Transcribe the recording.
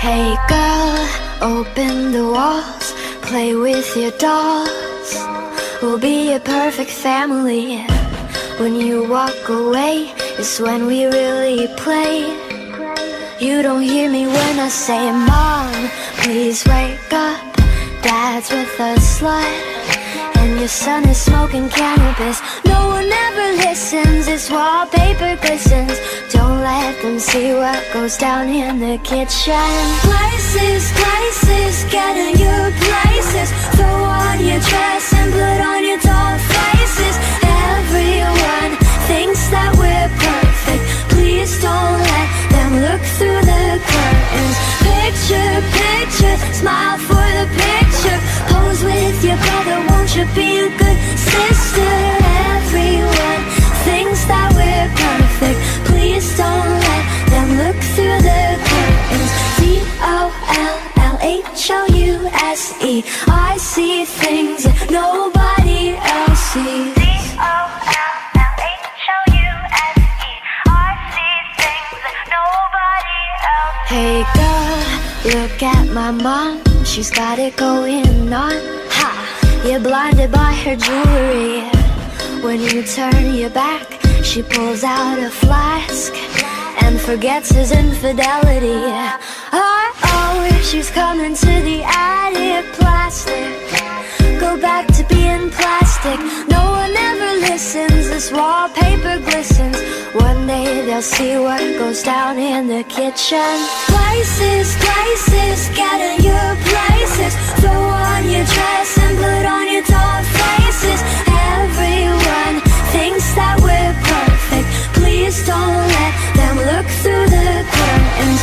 Hey girl, open the walls, play with your dolls. We'll be a perfect family. When you walk away, it's when we really play. You don't hear me when I say, Mom, please wake up. Dad's with a slut, and your son is smoking cannabis. No one ever listens, it's wallpaper glistens. Don't let them see what goes down in the kitchen. Places, places, get in your places. Throw on your dress and put on your doll faces. Everyone thinks that we're perfect. Please don't let them look through the curtains. Picture, picture, smile for the picture. Pose with your brother, won't you be a good sister? Everyone thinks that we're perfect. Please don't let them look through the curtains. DOLLHOUSE, I see things that nobody else sees. Hey girl, look at my mom, she's got it going on. Ha! You're blinded by her jewelry. When you turn your back, she pulls out a flask and forgets his infidelity. Oh, she's coming to the attic. Plastic, go back to being plastic. No one ever listens, this wallpaper glistens. One day they'll see what goes down in the kitchen. Places, places, get in your places. Throw on your dress and put on your doll faces. Everyone thinks that we're perfect. Please don't let them look through the curtains.